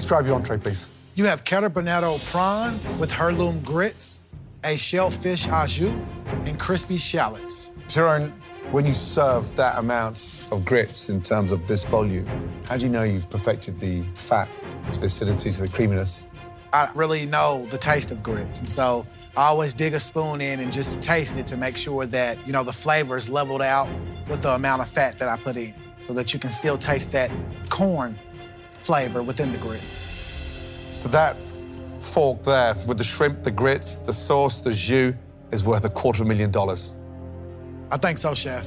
Describe your entree, please. You have Catabernetto prawns with heirloom grits, a shellfish au jus, and crispy shallots. Sharon, when you serve that amount of grits in terms of this volume, how do you know you've perfected the fat, to the acidity, to the creaminess? I really know the taste of grits, and so I always dig a spoon in and just taste it to make sure that, you know, the flavor is leveled out with the amount of fat that I put in, so that you can still taste that corn flavor within the grits. So that fork there with the shrimp, the grits, the sauce, the jus is worth $250,000. I think so, Chef.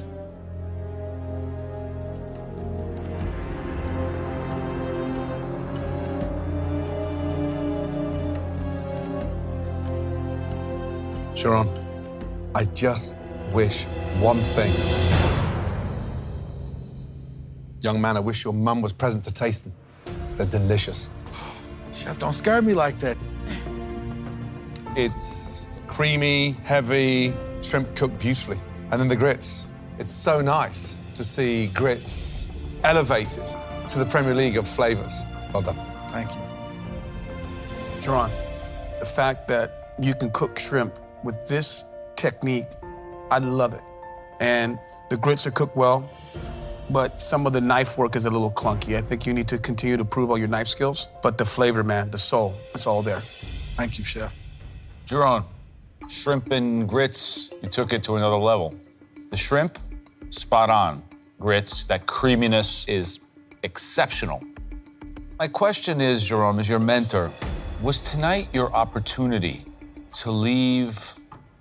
Sharon, I just wish one thing. Young man, I wish your mum was present to taste them. They're delicious. Chef, don't scare me like that. It's creamy, heavy, shrimp cooked beautifully. And then the grits. It's so nice to see grits elevated to the Premier League of flavors. Well done. Thank you. Sharon, the fact that you can cook shrimp with this technique, I love it. And the grits are cooked well, but some of the knife work is a little clunky. I think you need to continue to prove all your knife skills, but the flavor, man, the soul, it's all there. Thank you, Chef. Sharon, shrimp and grits, you took it to another level. The shrimp, spot on. Grits, that creaminess is exceptional. My question is, Jerome, as your mentor, was tonight your opportunity to leave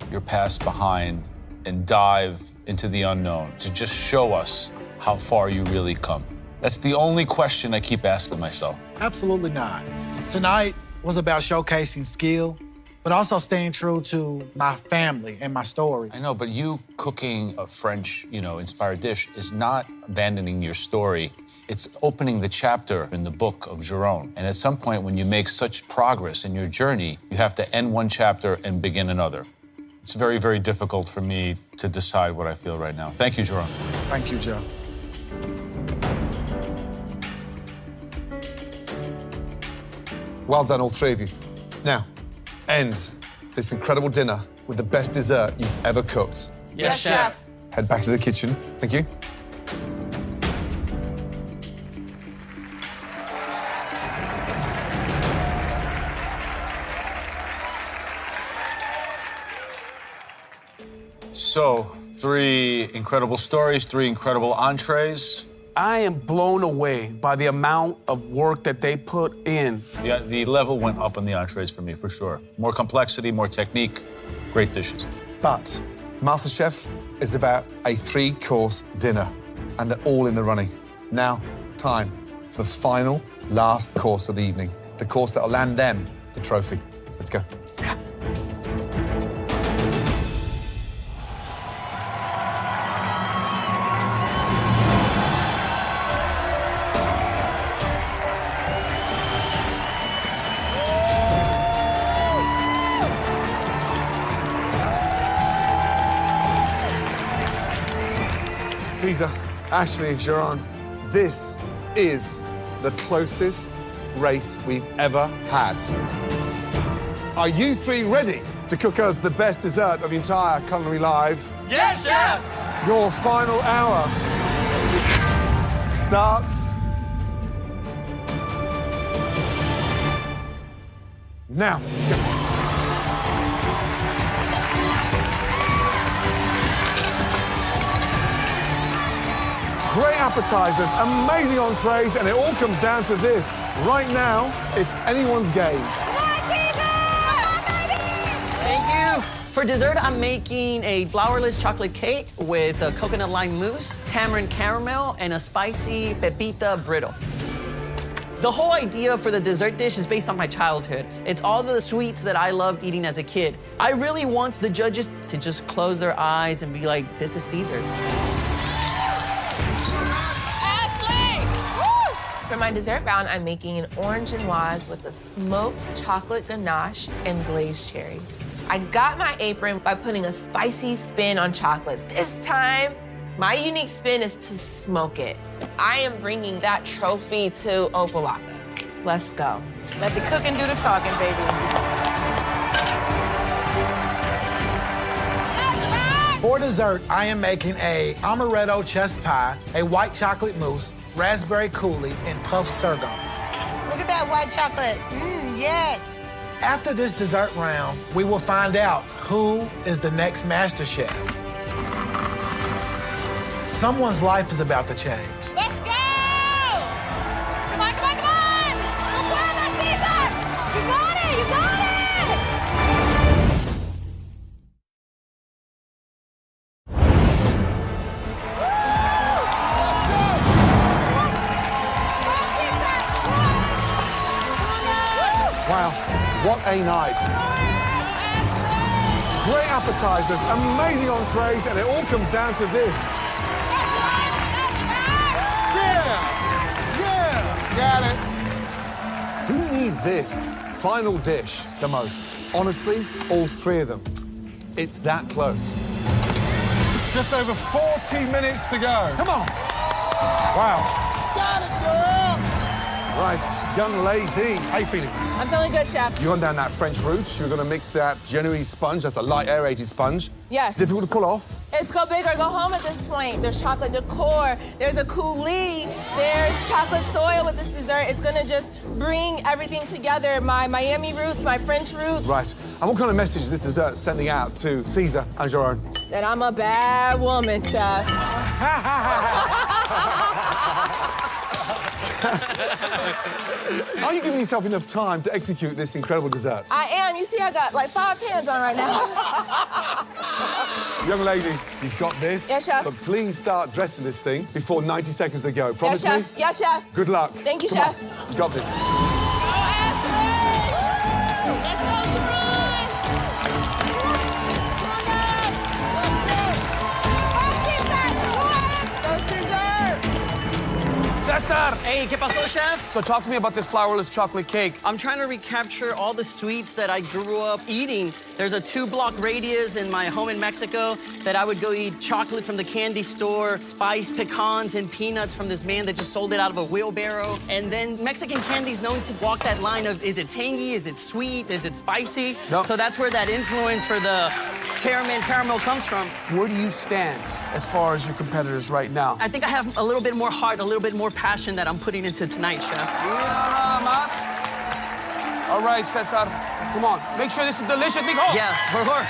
your past behind and dive into the unknown, to just show us how far you really come? That's the only question I keep asking myself. Absolutely not. Tonight was about showcasing skill, but also staying true to my family and my story. I know, but you cooking a French, inspired dish is not abandoning your story. It's opening the chapter in the book of Jerome. And at some point, when you make such progress in your journey, you have to end one chapter and begin another. It's very, very difficult for me to decide what I feel right now. Thank you, Jerome. Thank you, Joe. Well done, all three of you. Now, end this incredible dinner with the best dessert you've ever cooked. Yes, Chef. Head back to the kitchen. Thank you. So, 3 incredible stories, 3 incredible entrees. I am blown away by the amount of work that they put in. Yeah, the level went up on the entrees for me, for sure. More complexity, more technique, great dishes. But MasterChef is about a 3-course dinner, and they're all in the running. Now, time for the final, last course of the evening, the course that'll land them the trophy. Let's go. Caesar, Ashley, and Sharon, this is the closest race we've ever had. Are you 3 ready to cook us the best dessert of your entire culinary lives? Yes, Chef! Your final hour starts now. Let's go. Great appetizers, amazing entrees, and it all comes down to this. Right now, it's anyone's game. Thank you. For dessert, I'm making a flourless chocolate cake with a coconut lime mousse, tamarind caramel, and a spicy pepita brittle. The whole idea for the dessert dish is based on my childhood. It's all the sweets that I loved eating as a kid. I really want the judges to just close their eyes and be like, this is Caesar. For my dessert round, I'm making an orange genoise with a smoked chocolate ganache and glazed cherries. I got my apron by putting a spicy spin on chocolate. This time, my unique spin is to smoke it. I am bringing that trophy to Opalaka. Let's go. Let the cooking do the talking, baby. For dessert, I am making a amaretto chess pie, a white chocolate mousse, raspberry coulis, and puffed sorghum. Look at that white chocolate. Yes. After this dessert round, we will find out who is the next Masterchef. Someone's life is about to change. Let's go! Come on, come on, come on! Come on, Caesar! You got it, you got it! Wow, what a night. Great appetizers, amazing entrees, and it all comes down to this. Yeah, got it. Who needs this final dish the most? Honestly, all three of them. It's that close. Just over 40 minutes to go. Come on. Wow. Got it, girl! Right, young lady, how you feeling? I'm feeling good, Chef. You're going down that French route. You're going to mix that Genoese sponge. That's a light aerated sponge. Yes. Difficult to pull off. It's go big or go home at this point. There's chocolate decor, there's a coulis, there's chocolate soil with this dessert. It's gonna just bring everything together, my Miami roots, my French roots. Right. And what kind of message is this dessert sending out to Caesar and Jerome? That I'm a bad woman, Chef. Are you giving yourself enough time to execute this incredible dessert? I am. You see, I got like 5 pans on right now. Young lady, you've got this. Yes, Chef. But please start dressing this thing before 90 seconds to go. Promise Yes, me? Chef. Yes, Chef. Good luck. Thank you, Come Chef. on. You got this. Cesar! Hey, ¿qué pasó, chef? So talk to me about this flourless chocolate cake. I'm trying to recapture all the sweets that I grew up eating. There's a 2-block radius in my home in Mexico that I would go eat chocolate from the candy store, spiced pecans and peanuts from this man that just sold it out of a wheelbarrow. And then Mexican candy's known to walk that line of, is it tangy, is it sweet, is it spicy? No. So that's where that influence for the caramel comes from. Where do you stand as far as your competitors right now? I think I have a little bit more heart, a little bit more passion that I'm putting into tonight, chef. All right, Cesar, come on. Make sure this is delicious. Big hole. Yeah, for sure.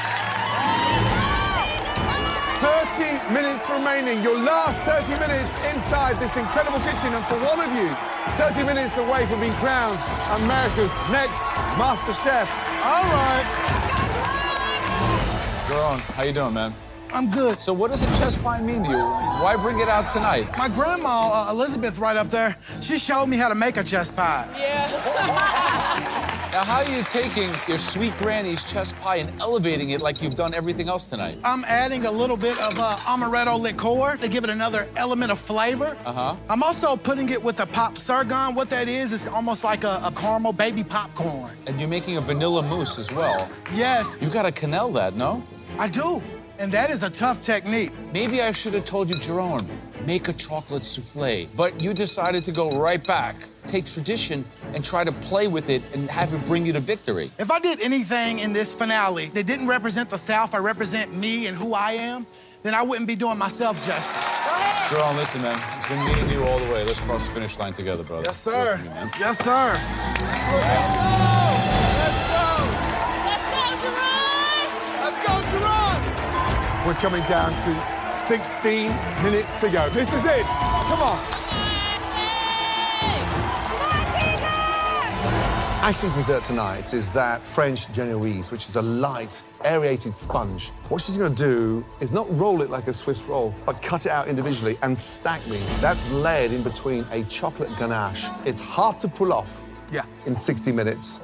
30 minutes remaining. Your last 30 minutes inside this incredible kitchen. And for one of you, 30 minutes away from being crowned America's next Master Chef. All right. Jerome, how you doing, man? I'm good. So what does a chess pie mean to you? Why bring it out tonight? My grandma, Elizabeth, right up there, she showed me how to make a chess pie. Now, how are you taking your sweet granny's chess pie and elevating it like you've done everything else tonight? I'm adding a little bit of amaretto liqueur to give it another element of flavor. Uh-huh. I'm also putting it with a pop sorghum. What that is almost like a caramel baby popcorn. And you're making a vanilla mousse as well. Yes, You gotta cannelle that, no? I do. And that is a tough technique. Maybe I should have told you, Jerome, make a chocolate souffle. But you decided to go right back, take tradition, and try to play with it and have it bring you to victory. If I did anything in this finale that didn't represent the South, I represent me and who I am, then I wouldn't be doing myself justice. Jerome, listen, man. It's been me and you all the way. Let's cross the finish line together, brother. Yes, sir. Work for me, man. Yes, sir. Let's go, Jerome! We're coming down to 16 minutes to go. This is it. Come on. Ashley's dessert tonight is that French Genoese, which is a light, aerated sponge. What she's going to do is not roll it like a Swiss roll, but cut it out individually and stack these. That's layered in between a chocolate ganache. It's hard to pull off in 60 minutes.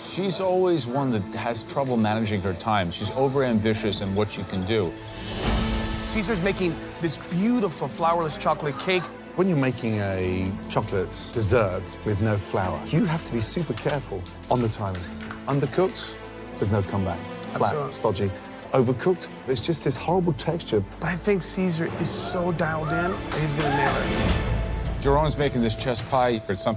She's always one that has trouble managing her time. She's overambitious in what she can do. Caesar's making this beautiful flourless chocolate cake. When you're making a chocolate dessert with no flour, you have to be super careful on the timing. Undercooked, there's no comeback. Flat, Absolutely. stodgy. Overcooked, it's just this horrible texture. But I think Caesar is so dialed in that he's gonna nail it. Jerome's making this chess pie for something